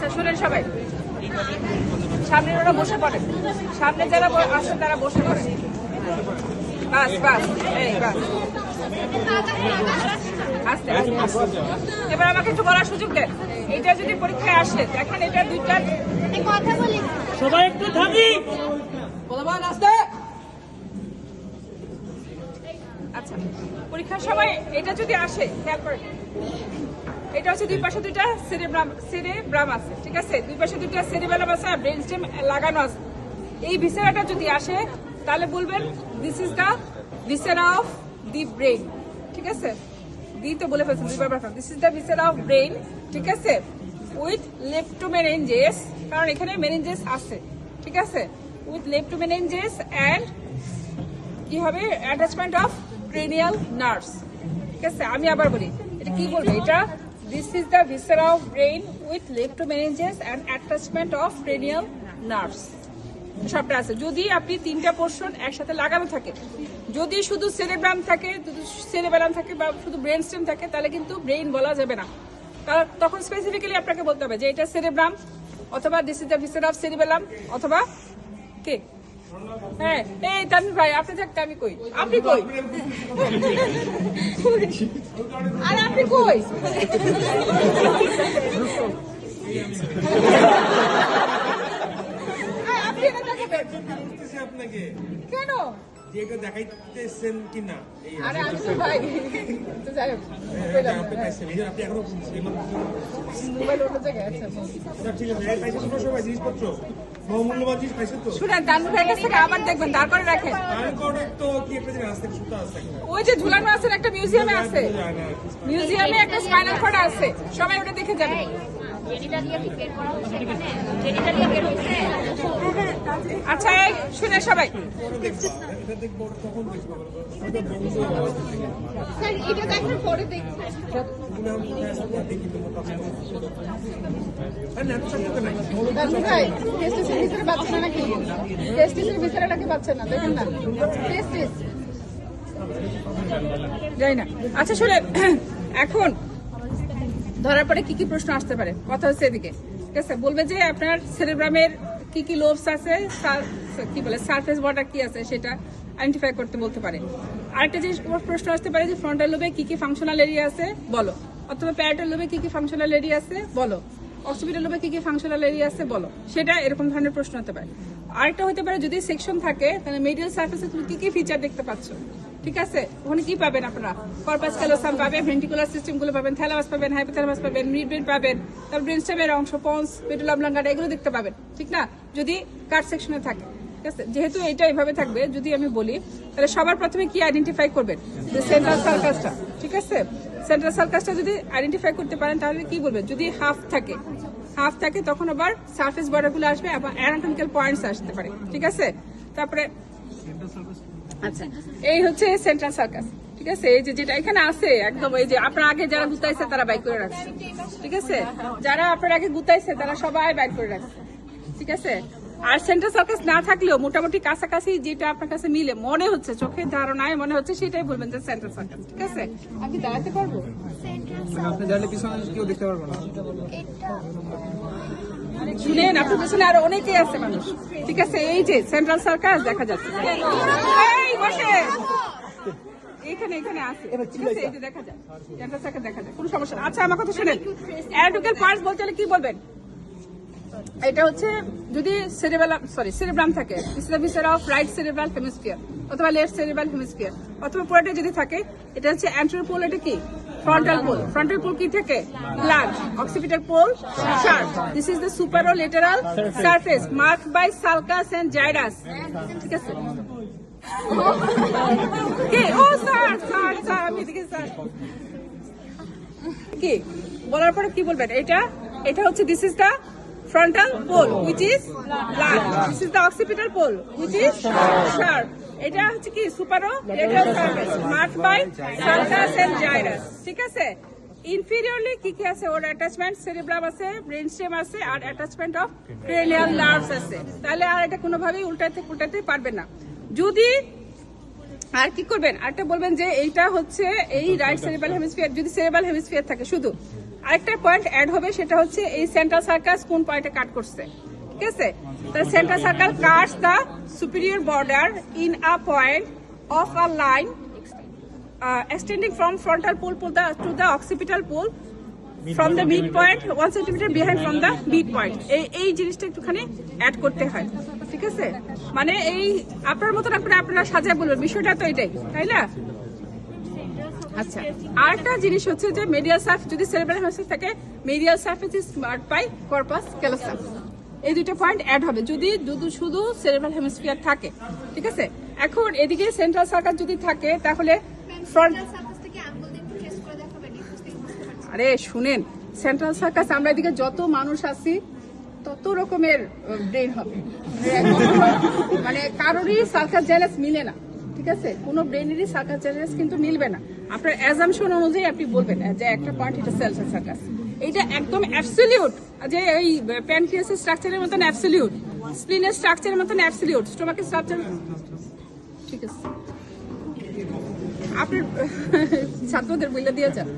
আচ্ছা শুনেন সবাই, সামনে ওরা বসে পড়ে, সামনে যারা আসেন তারা বসে পড়ে। বাস বাস, এই বাস, আস্তে আস্তে। এবার আমাকে একটু বলার সুযোগ দেন, এটা যদি পরীক্ষায় আসে দেখেন এটা দুইটা কথা বলি, সবাই একটু থামি। বলবান আস্তে। আচ্ছা পরীক্ষার সময় এটা যদি আসে খেয়াল করেন, এটা হচ্ছে দুই পাশে দুইটা সেরেব্রাম আছে, ঠিক আছে, দুই পাশে দুইটা সেরেবেলাম আছে আর ব্রেন স্টেম লাগানো আছে। এই ভিসেরাটা যদি আসে তাহলে বলবেন this is the viscera of the brain, ঠিক আছে, দি তো বলে ফেলছেন দুইবার, this is the viscera of brain, ঠিক আছে, উইথ লেপ্টোমেনিনজেস, কারণ এখানে মেনিনজেস আছে, ঠিক আছে, উইথ লেপ্টোমেনিনজেস অ্যান্ড কি হবে অ্যাটাচমেন্ট অফ ক্রেনিয়াল নার্ভস, ঠিক আছে। আমি আবার বলি এটা কি বলবে, এটা this is the viscera of brain with leptomeninges and attachment of cranial nerves, সবটা আছে। যদি আপনি তিনটা পোর্শন একসাথে লাগানো থাকে, যদি শুধু সেরেব্রাম থাকে, সেরেবেলাম থাকে বা শুধু ব্রেন স্টেম থাকে তাহলে কিন্তু ব্রেন বলা যাবে না, তখন স্পেসিফিক্যালি আপনাকে বলতে হবে যে এটা সেরেব্রাম অথবা this is the viscera of cerebellum অথবা কে। হ্যাঁ এই তানভীর ভাই আপনি থাকতে আমি কই, আপনি কই, আর আপনি কই, আপনি এটা দেখাবেন কেন? যেটা দেখাইতেছেন কিনা আরে আমি তো ভাই তো যাই হোক আপনি এখনো মোবাইল অন্য জায়গায় আছে। ঠিক আছে পাইছেন তো সবাই জিনিসপত্র বহুমূল্যবান জিনিস পাইছেন তো। শুনেন তানভীর ভাইয়ের কাছ থেকে আবার দেখবেন, দাঁড় করে রাখেন। তো কি একটা জিনিস আছে সুতা আছে, ওই যে ঝুলানো আছে একটা মিউজিয়ামে আছে, মিউজিয়ামে একটা স্পাইনাল কর্ড আছে, সবাই ওটা দেখে যাবে। জেনিটালিয়া কি বের করা হচ্ছে এখানে, জেনিটালিয়া বের হচ্ছে। আচ্ছা এই শুনে সবাই, এটা দেখবো কখন দেখবো স্যার এটা দেখার পরে দেখছি। তানভীর ভাই টেস্টিসের ভিতরে পাচ্ছে না নাকি, টেস্টিসের ভিতরে নাকি পাচ্ছে না, দেখেন না টেস্টিস যাই না। আচ্ছা শুনেন, এখন ধরার পরে কি কি প্রশ্ন আসতে পারে, কথা হচ্ছে এদিকে, ঠিক আছে, বলবে যে আপনার সেরেব্রামের কি কি লোবস আছে, কি বলে সারফেস ওয়াটার কি আছে সেটা আইডেন্টিফাই করতে বলতে পারে। আরেকটা যে প্রশ্ন আসতে পারে যে ফ্রন্টাল লোবে কি কি ফাংশনাল এরিয়া আছে বলো, অথবা প্যারাটাল লোবে কি কি ফাংশনাল এরিয়া আছে বলো, অক্সিপিটাল লোবে কি কি ফাংশনাল এরিয়া আছে বলো, সেটা এরকম ধরনের প্রশ্ন হতে পারে। আরেকটা হতে পারে যদি সেকশন থাকে তাহলে মিডিয়াল সারফেসে তুমি কি কি ফিচার দেখতে পাচ্ছ, ঠিক আছে, ওখানে কি পাবেন আপনারা, কর্পাস ক্যালোসাম পাবেন, ভেন্ট্রিকুলার সিস্টেম গুলো পাবেন, থ্যালামাস পাবেন, হাইপোথ্যালামাস পাবেন, মিডব্রেন পাবেন, তারপর ব্রেন স্টেমের অংশ, পন্স, পেডুলা অবলাঙ্গাটা এগুলো দেখতে পাবেন, ঠিক না, যদি কাট সেকশনে থাকে, ঠিক আছে। যেহেতু এটা এইভাবে থাকবে, যদি আমি বলি তাহলে সবার প্রথমে কি আইডেন্টিফাই করবেন, যে সেন্ট্রাল সার্কাসটা, ঠিক আছে, সেন্ট্রাল সার্কাসটা যদি আইডেন্টিফাই করতে পারেন তাহলে কি বলবেন, যদি হাফ থাকে তখন আবার সারফেস বর্ডারগুলো আসবে, আবার অ্যানাটমিক্যাল পয়েন্টস আসতে পারে, ঠিক আছে। তারপরে আচ্ছা এই হচ্ছে সেন্ট্রাল সার্কাস, ঠিক আছে, এই যে যেটা এখানে আছে একদম, এই যে আপনার আগে যারা গুতাইছে তারা বাইক করে রাখছে, ঠিক আছে, যারা আপনার আগে গুতাইছে তারা সবাই বাইক করে রাখছে, ঠিক আছে। আর সেন্ট্রাল সার্কাস না থাকলেও মোটামুটি কাছাকাছি যেটা আপনার কাছে মিলে মনে হচ্ছে, চোখের ধারণায় মনে হচ্ছে, সেটাই বলবেন যে সেন্ট্রাল সার্কাস, ঠিক আছে। আমি দাঁড়াতে পারবো, আপনি দাঁড়ালে পিছনে কেউ দেখতে পারবো না। শুনেন আপনার পেছনে আরো অনেকেই আছে মানুষ, ঠিক আছে, এই যে সেন্ট্রাল সার্কাস দেখা যাচ্ছে, এই বসে এখানে আছে, ঠিক আছে, এই যে দেখা যায় সেন্ট্রাল সার্কাস দেখা যায়, কোনো সমস্যা না। আচ্ছা আমার কথা শুনেন, অ্যানাটমিক্যাল পার্টস বলতে হলে কি বলবেন, এটা হচ্ছে যদি সেরেব্রাম থাকে, viscera of right cerebral hemisphere অথবা লেফট সেরেব্রাল হেমিস্ফিয়ার, অথবা পুরোটা যদি থাকে এটা হচ্ছে অ্যান্টেরিয়র পোল, এটা কি ফ্রন্টাল পোল কি থাকে প্লাগ, occipital pole sharp, this is the superolateral surface marked by sulcus and gyrus, ঠিক আছে। কি ও স্যার আমি দেখি স্যার কি বলার পরে কি বলবেন, এটা হচ্ছে this is the frontal pole which is large, this is the occipital pole which is sharp, এটা হচ্ছে কি superolateral surface marked by sulcus and gyrus, ঠিক আছে। ইনফিরিয়রলি কি কি আছে, ওর অ্যাটাচমেন্ট সেরেব্রাম আছে, ব্রেন স্টেম আছে, আর অ্যাটাচমেন্ট অফ ক্রেনিয়াল নার্ভস আছে, তাহলে আর এটা কোনোভাবেই উল্টাতে পারবেন না। যদি আর কি করবেন, আরেকটা বলবেন যে এইটা হচ্ছে এই রাইট সেরেব্রাল হেমিস্ফিয়ার, যদি সেরেব্রাল হেমিস্ফিয়ার থাকে শুধু, আরেকটা পয়েন্ট অ্যাড হবে, সেটা হচ্ছে এই সেন্ট্রাল সার্কাস কোন পয়েন্টে কাট করছে, ঠিক আছে? তাহলে central circle Katz the superior border in a point of a line extending from frontal pole to the occipital pole from the midpoint 1 centimeter behind from the midpoint. এই জিনিসটা একটুখানি অ্যাড করতে হয়, ঠিক আছে? মানে এই আপনার মতন আপনারা সাজায় বলবেন, বিষয়টা তো এটাই, তাই না? আচ্ছা, আরেকটা জিনিস হচ্ছে যে মেডিয়াল সারফেস, যদি সেরেব্রাল হেমিস্ফিয়ার থাকে medial surface is marked by corpus callosum. এই দুটো পয়েন্ট অ্যাড হবে যদি শুধু সেরেব্রাল হেমিস্ফিয়ার থাকে, ঠিক আছে? এখন এদিকে সেন্ট্রাল সার্কাস যদি থাকে তাহলে ফ্রন্ট, আরে শুনেন, সেন্ট্রাল সার্কাস আমরা এদিকে যত মানুষ আছি তত রকমের ব্রেন হবে, মানে কারোরই সার্কাস জাইলাস মিলে না, ঠিক আছে? কোনো ব্রেনেরই সার্কাস জাইলাস কিন্তু মিলবে না। আপনার অ্যাজাম্পশন অনুযায়ী আপনি বলবেন যে একটা পয়েন্ট এটা সেন্ট্রাল সার্কাস, এটা একদম অ্যাবসলিউট, যে ওই প্যানক্রিয়াসের স্ট্রাকচারের মতন অ্যাবসলিউট, স্প্লিনের স্ট্রাকচারের মতন অ্যাবসলিউট, স্টোমাকের স্ট্রাকচার, ঠিক আছে? আপনার ছাত্রদের বলে দিয়ে যান,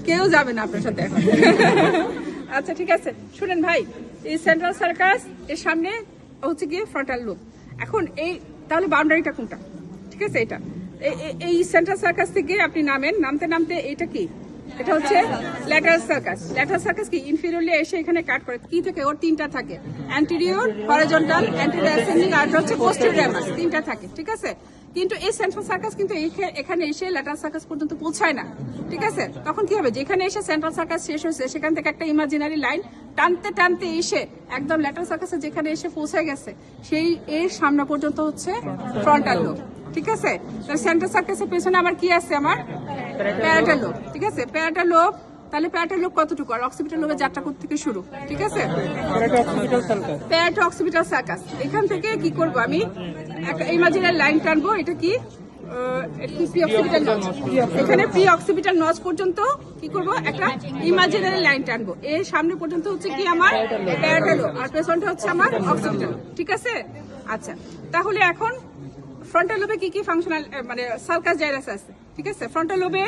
কেউ যাবে না আপনার সাথে এখন। আচ্ছা ঠিক আছে, শুনেন ভাই, এই সেন্ট্রাল সার্কাস এর সামনে হচ্ছে গিয়ে ফ্রন্টাল লোব। এখন এই তাহলে বাউন্ডারিটা কোনটা, ঠিক আছে? এটা এই সেন্ট্রাল সার্কাস থেকে আপনি নামতে এটা কি, এটা হচ্ছে ল্যাটারাল সার্কাস। ল্যাটারাল সার্কাস কি ইনফিরিয়রলি এসে এখানে কাট করে, কি থেকে ওর তিনটা থাকে, অ্যান্টেরিয়র, হরিজন্টাল, অ্যান্টেরিয়র অ্যাসেন্ডিং, আর হচ্ছে পোস্টেরিয়র র্যামাস, তিনটা থাকে, ঠিক আছে? কিন্তু এই সেন্ট্রাল সার্কাস কিন্তু এখানে এসে ল্যাটারাল সার্কাস পর্যন্ত পৌঁছায় না, ঠিক আছে? তখন কি হবে, যেখানে এসে সেন্ট্রাল সার্কাস শেষ হয়েছে সেখান থেকে একটা ইমাজিনারি লাইন টানতে এসে একদম ল্যাটারাল সার্কাসে যেখানে এসে পৌঁছে গেছে সেই এর সামনে পর্যন্ত হচ্ছে ফ্রন্টাল লোব, ঠিক আছে? সেন্ট্রাল সার্কাসের পেছনে আমার কি আছে, আমার প্যারাটাল লোব, ঠিক আছে? প্যারাটাল লোব, তাহলে প্যারাটাল লোব কতটুকু, আর অক্সিপিটাল লোবের যাত্রা থেকে শুরু, ঠিক আছে? প্যারাটো অক্সিপিটাল সার্কাস, এখান থেকে কি করব, আমি একটা ইমাজিনারি লাইন টানবো, এটা কি প্রি অক্সিপিটাল নচ, এখানে প্রি অক্সিপিটাল নচ পর্যন্ত কি করব, একটা ইমাজিনারি লাইন টানবো, এর সামনে পর্যন্ত হচ্ছে কি আমার প্যারাটাল লোব, আর পেছনটা হচ্ছে আমার অক্সিপিটাল, ঠিক আছে? আচ্ছা, তাহলে এখন ফ্রন্টাল লোবে কি ফাংশনাল মানে সার্কাস জাইরাস আছে, ঠিক আছে? ফ্রন্টাল লোবে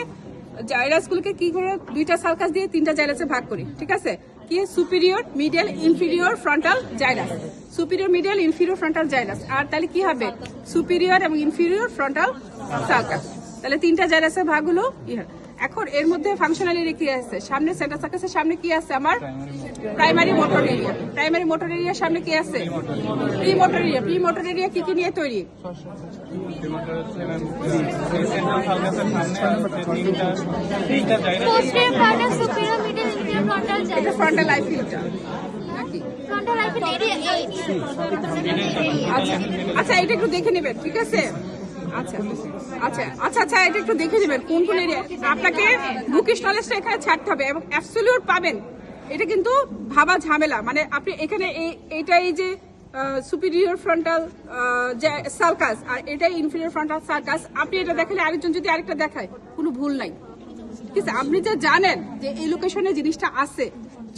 জাইরাসগুলোকে কি করে দুইটা সার্কাস দিয়ে তিনটা জাইরাসে ভাগ করি, ঠিক আছে? কি superior, medial, inferior frontal gyrus, superior, medial, inferior frontal gyrus, আর তাহলে কি হবে, সুপিরিয়র এবং ইনফিরিয়র ফ্রন্টাল সার্কাস, তাহলে তিনটা জাইরাসের ভাগ হলো। এখন এর মধ্যে ফাংশনালি কি আছে, সামনে সেন্ট্রাল সার্কাসের সামনে কি আছে, আমার primary motor area, primary motor এরিয়ার সামনে কি আছে, pre motor area, pre motor area কি নিয়ে তৈরি, এটা ফ্রন্টাল আই ফিল্টার নাকি? আচ্ছা এটা একটু দেখে নেবেন, ঠিক আছে? আচ্ছা এটা একটু দেখে নেবেন কোন এরিয়া, আপনাকে বুকিশ নলেজটা এখানে ছাড়তে হবে এবং অ্যাবসলিউট পাবেন, এটা কিন্তু ভাবা ঝামেলা, মানে আপনি এখানে এই যে সুপিরিয়র ফ্রন্টাল সার্কাস আর এটাই ইনফিরিয়র ফ্রন্টাল সার্কাস, আপনি এটা দেখালে আরেকজন যদি আরেকটা দেখায় কোনো ভুল নাই, ঠিক আছে? আপনি যে জানেন যে এই লোকেশনে জিনিসটা আছে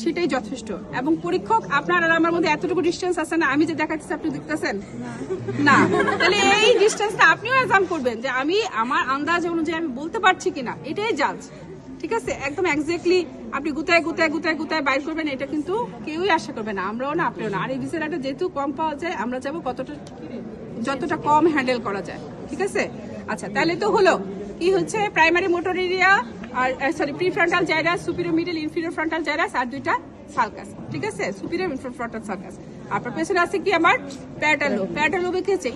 সেটাই যথেষ্ট, এবং পরীক্ষক আপনার আর আমার মধ্যে এতটুকু ডিস্টেন্স আছে না, আমি যে দেখাচ্ছি আপনি দেখতেছেন না, তাহলে এই ডিস্টেন্সটা আপনিও এক্সাম করবেন যে আমি আমার আন্দাজ অনুযায়ী আমি বলতে পারছি কিনা, এটাই জাজ, ঠিক আছে? একদম এক্স্যাক্টলি আপনি গুতায় বাইর করবেন, এটা কিন্তু কেউই আশা করবে না, আমরাও না, আপনিও না। আর এই ভিসেরাটা যেহেতু কম পাওয়া যায়, আমরা যাবো যতটা কম হ্যান্ডেল করা যায়, ঠিক আছে? আচ্ছা, তাহলে তো হলো কি হচ্ছে প্রাইমারি মোটর এরিয়া, আর sorry pre frontal gyrus, superior, middle, inferior frontal gyrus, আর দুইটা সার্কাস, ঠিক আছে? Superior, inferior frontal sulcus. আপনার পেছনে আছে কি আমার প্যারাটাল লোব, প্যারাটাল লোবে কি হচ্ছে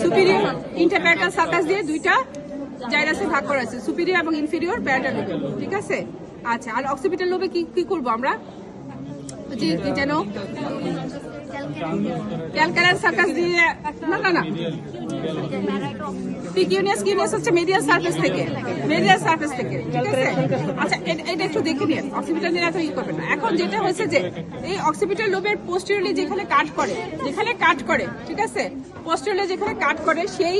সুপিরিয়র, ইন্টারপ্যারাটাল সার্কাস দিয়ে দুইটা জাইরাসে ভাগ করা আছে, সুপিরিয়র এবং ইনফিরিয়র প্যারাটাল লোবে, ঠিক আছে? আচ্ছা, আর অক্সিপিটাল লোবে কি করবো আমরা, যে যেন ক্যালকালার সার্কাস দিয়ে না পিকিউনিয়াস হচ্ছে মিডিয়াল সারফেস থেকে, ঠিক আছে? আচ্ছা এটা একটু দেখে নিন, অক্সিপিটাল নিয়ে এত করবেন না। এখন যেটা হয়েছে যে এই অক্সিপিটাল লোবের পোস্টেরিয়রলি যেখানে কাট করে, ঠিক আছে? পোস্টেরিয়রলি যেখানে কাট করে সেই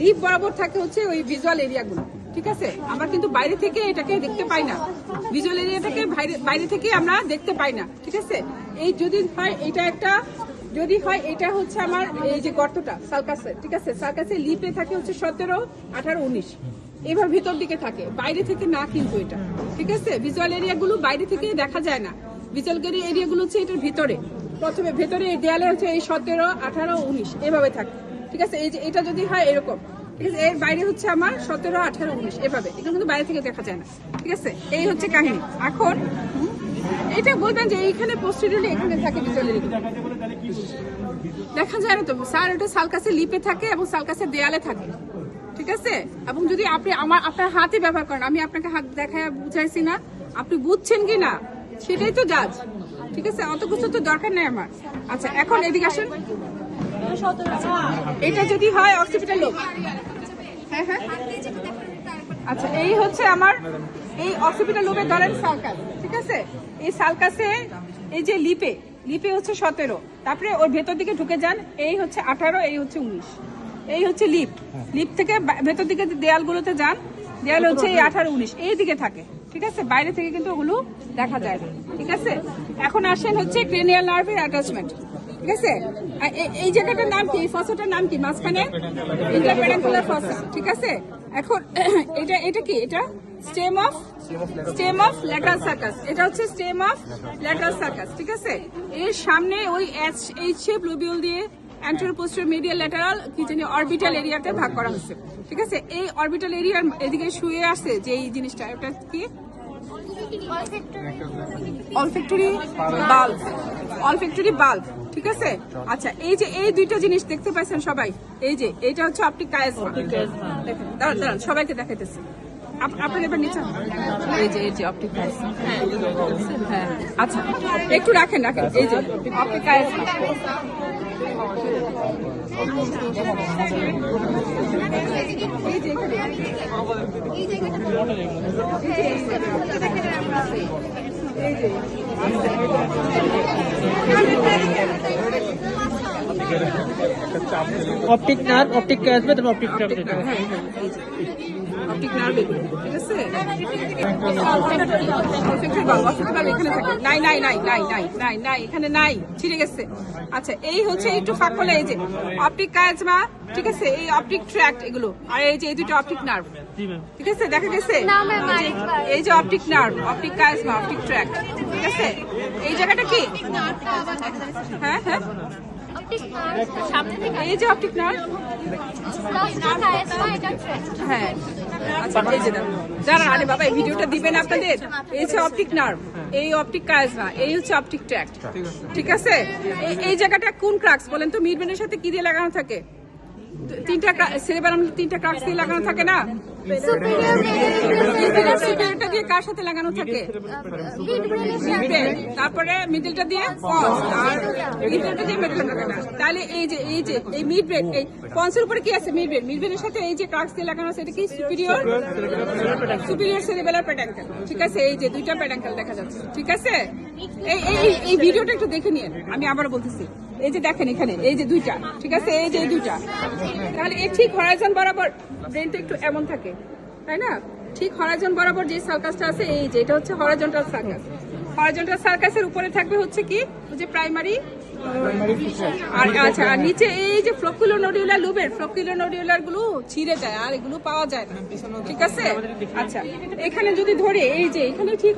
লিপ বরাবর থাকে হচ্ছে ওই ভিজুয়াল এরিয়াগুলো, ঠিক আছে? আমরা কিন্তু বাইরে থেকে এটাকে দেখতে পাই না, ভিজুয়াল এরিয়াটাকে বাইরে থেকে আমরা দেখতে পাই না, ঠিক আছে? এই যদি হয় এটা হচ্ছে আমার এই যে গর্তটা সার্কাসে, ঠিক আছে? সার্কাসে লিপে থাকে হচ্ছে 17, 18, 19, এবার ভিতর দিকে থাকে, বাইরে থেকে না কিন্তু এটা, ঠিক আছে? ভিজুয়াল এরিয়াগুলো বাইরে থেকে দেখা যায় না, ভিজুয়াল এরিয়াগুলো হচ্ছে এটার ভিতরে। প্রথমে ভেতরে এই দেয়ালে হচ্ছে এই 17, 18, 19 এভাবে থাকে, ঠিক আছে? এই যে এটা যদি হয় এরকম, ঠিক আছে? এর বাইরে হচ্ছে আমার 17, 18, 19 এভাবে, এটা কিন্তু বাইরে থেকে দেখা যায় না, ঠিক আছে? এই হচ্ছে কাহিনী। এখন এটা বলবেন যে এইখানে পোস্টেরিয়রলি এখানে থাকে ভিজুয়াল এরিয়া, দেখা যায় না তো স্যার, ওটা সালকাসের লিপে থাকে এবং সালকাসের দেয়ালে থাকে, ঠিক আছে? এবং যদি আপনি আপনার হাতে ব্যবহার করেন, আমি আপনাকে হাত দেখায় বুঝাইছি না, আপনি বুঝছেন কি না সেটাই তো জাজ, ঠিক আছে? অত কিছু তো দরকার নেই আমার। আচ্ছা, এখন এদিকে আসেন। এটা যদি হয় অক্সিপিটাল লোব, হ্যাঁ হ্যাঁ, আচ্ছা এই হচ্ছে আমার এই অক্সিপিটাল লোবে ধরেন সালকাস, ঠিক আছে? এই সালকাসে এই যে লিপে হচ্ছে 17, তারপরে ওর ভেতর দিকে ঢুকে যান, এই হচ্ছে 18, এই হচ্ছে 19, এই হচ্ছে লিপ থেকে ভেতর দিকে দেয়ালগুলোতে যান, দেয়াল হচ্ছে এই 18, 19 এই দিকে থাকে, ঠিক আছে? বাইরে থেকে কিন্তু ওগুলো দেখা যায় না, ঠিক আছে? এখন আসেন হচ্ছে ক্রেনিয়াল নার্ভের অ্যাটাচমেন্ট, ঠিক আছে? এই জায়গাটার নাম কি, এই ফসাটার নাম কি মাঝখানে? ইন্টারপেডাঙ্কুলার ফসা, ঠিক আছে? এখন এটা কি? এটা স্টেম অফ ল্যাটারাল সার্কাস, এটা হচ্ছে স্টেম অফ ল্যাটারাল সার্কাস, ঠিক আছে? এর সামনে ওই এইচ শেপ লোবিউল দিয়ে অ্যান্টেরিয়র পোস্টেরিয়র মিডিয়াল ল্যাটারাল কি জানি অরবিটাল এরিয়াতে ভাগ করা হয়েছে, ঠিক আছে? এই অরবিটাল এরিয়ার এদিকে শুয়ে আসছে যে এই জিনিসটা, এটা কি? অলফ্যাক্টরি বাল্ব, ঠিক আছে? আচ্ছা, এই যে এই দুইটা জিনিস দেখতে পাচ্ছেন সবাই, এই যে এটা হচ্ছে অপটিক কায়াজমা, দেখেন, দাঁড়ান সবাইকে দেখাইতেছি, আপনার এবার নিচে, এই যে অপটিক কায়াজমা, হ্যাঁ, আচ্ছা একটু রাখেন, এই যে অপটিক কায়াজমা, এই যে অপটিক নার্ভ, অপটিক ক্যাজমা, তারপর অপটিক ট্র্যাক্ট। অপটিক নার্ভ, ঠিক আছে? এখানে থাকে, নাই, এখানে নাই, ছিঁড়ে গেছে। আচ্ছা, এই হচ্ছে একটু ফাঁক করলে এই যে অপটিক কায়াজমা, ঠিক আছে? এই অপটিক ট্র্যাক্ট এগুলো, আর এই যে এই দুটো অপটিক নার্ভ, ঠিক আছে? দেখা গেছে এই যে optic nerve, optic chiasma, optic tract, ঠিক আছে? এই জায়গাটা কি? হ্যাঁ হ্যাঁ, এই যে অপটিক নার্ভ, হ্যাঁ, আচ্ছা এই যে দাঁড়ান, আরে বাবা এই ভিডিওটা দিবেন আপনাদের। এই হচ্ছে অপটিক নার্ভ, এই অপটিক কায়াজমা, এই হচ্ছে অপটিক ট্র্যাক্ট, ঠিক আছে? এই জায়গাটা কোন ক্রাক্স বলেন তো? মিডব্রেনের সাথে কি দিয়ে লাগানো থাকে? তিনটা সেরেবেলাম, তিনটা ক্রাক্স দিয়ে লাগানো থাকে না? সুপিরিয়রটা দিয়ে কার সাথে লাগানো থাকে? তারপরে মিডলটা দিয়ে পন্স, আর ইন্টারটা দিয়ে মিডল লাগানো। তাহলে এই যে এই মিড ব্রেন, এই পন্সের উপরে কি আছে? মিডব্রেনের সাথে এই যে ক্রাক্স দিয়ে লাগানো আছে, এটা কি? সুপিরিয়র সেরেবেলার পেডাঙ্কেল, ঠিক আছে? এই যে দুইটা পেডাঙ্কেল দেখা যাচ্ছে, ঠিক আছে? এই ভিডিওটা একটু দেখে নিন, আমি আবার বলতেছি। এই যে দেখেন এখানে এই যে দুইটা, ঠিক আছে? এই যে এই দুইটা, তাহলে এই ঠিক হরাইজন বরাবর ব্রেনটা একটু এমন থাকে, তাই না? ঠিক হরাইজন বরাবর যে সার্কাসটা আছে, এই যে এটা হচ্ছে হরাইজন্টাল সার্কাস। হরাইজন্টাল সার্কাসের উপরে থাকবে হচ্ছে কি? ওই যে প্রাইমারি, আর আচ্ছা, আর নিচে এই যে ফ্লোকুলোনোডিউলার লুবের ফ্লোকুলোনোডিউলার গুলো ছিঁড়ে যায়, আর এগুলো পাওয়া যায় না, ঠিক আছে? আচ্ছা, এখানে যদি ধরে এই যে এখানে ঠিক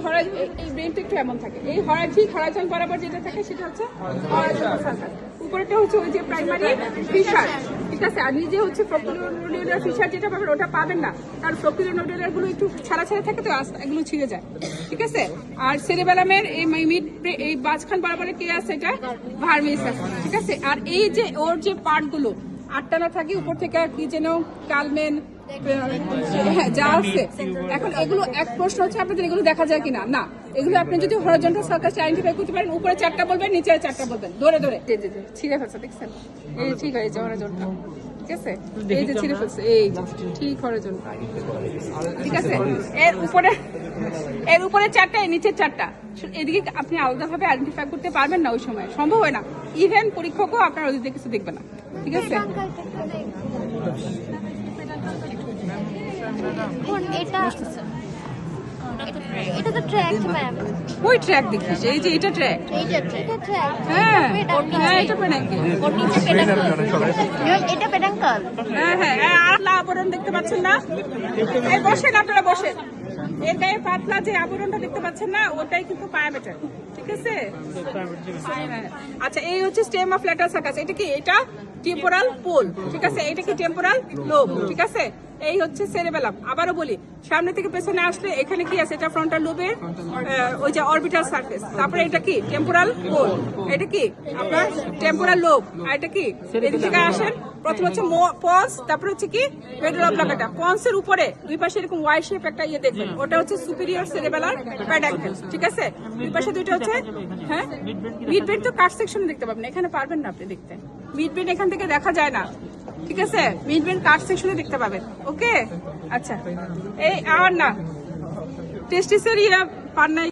এই ব্রেনটা একটু এমন থাকে, এই ঠিক হরাইজন বরাবর যেটা থাকে সেটা হচ্ছে হরাইজন্টাল সার্কাস। উপরেটা হচ্ছে ওই যে প্রাইমারি ফিশার, ঠিক আছে? আর নিজে হচ্ছে ফ্লোকুলোনোডিউলার ফিশার যেটা পাবেন ওটা পাবেন না, কারণ ফ্লোকুলোনোডিউলার গুলো একটু ছাড়া থাকে তো, এগুলো ছিঁড়ে যায়, ঠিক আছে? আর সেরেবেলামের এই এই মাঝখান বরাবরে কে আছে? এটা ভার্মিস আছে, ঠিক আছে? আর এই যে ওর যে পার্ট গুলো আটটানা থাকে উপর থেকে, কি যেন কালমেন, হ্যাঁ যা আছে। এখন এগুলো এক প্রশ্ন হচ্ছে আপনাদের, এগুলো দেখা যায় কিনা? না, এগুলো আপনি যদি হরাইজন্টাল সার্কাসে আইডেন্টিফাই করতে পারেন, উপরে 4টা বলবেন, নিচে 4টা বলবেন, ধরে ছিঁড়ে ফেলছে, দেখছেন? এই ঠিক হয়েছে হরাইজন্টাল, ঠিক আছে? এই যে ছিঁড়ে ফেলছে, এই ঠিক হরাইজন্টাল, ঠিক আছে? এর উপরে 4টা, এর নিচে 4টা। এদিকে আপনি আলাদাভাবে আইডেন্টিফাই করতে পারবেন না, ওই সময় সম্ভব হয় না। ইভেন পরীক্ষকও আপনার ওদিকে কিছু দেখবে না, ঠিক আছে? এটা তো ট্র্যাক। ট্র্যাক ম্যাম, ওই ট্র্যাক দেখিস, এই যে এটা ট্র্যাক। এইটা ট্র্যাক। হ্যাঁ হ্যাঁ, এটা পেডাঙ্কেল। ওর নিচে পেডাঙ্কল। ম্যাম এটা পেডাঙ্কল। হ্যাঁ হ্যাঁ, আর আবরণ দেখতে পাচ্ছেন না? এই বসেন, আপনারা বসেন। এর গায়ে পাতলা যে আবরণটা দেখতে পাচ্ছেন না, ওটাই কিন্তু পায়ামেটার, ঠিক আছে? হ্যাঁ। আচ্ছা, এই হচ্ছে স্টেম অফ ল্যাটারাল সার্কাস। এটা কি? এটা টেম্পোরাল পোল, ঠিক আছে? এটা কি? টেম্পোরাল লোব, ঠিক আছে? এই হচ্ছে সেরেবেলাম। আবারও বলি, সামনে থেকে পেছনে আসলে এখানে কি আছে? এটা ফ্রন্টাল লোবের ওই যে অরবিটাল সারফেস। তারপরে এটা কি? Temporal pole. এটা কি? আপনার টেম্পোরাল লোব। আর এটা কি? এদিক থেকে আসেন, প্রথম হচ্ছে পন্স, তারপর হচ্ছে কি? Medulla oblongata. পন্সের উপরে দুই পাশে এরকম ওয়াই শেপ একটা ইয়ে দেখবেন, ওটা হচ্ছে সুপিরিয়র সেরেবেলার প্যাডাঙ্কেল, ঠিক আছে? দুই পাশে দুইটা হচ্ছে, হ্যাঁ, মিড ব্রেন তো কাট সেকশনে দেখতে পাবেন, এখানে পারবেন না আপনি দেখতে। মিড ব্রেন এখান থেকে দেখা যায় না, ঠিক আছে? মিড ব্রেন কাট সেকশনে দেখতে পাবেন, ওকে? আচ্ছা, এই আর না টেস্টিসের ইয়ে পান নাই।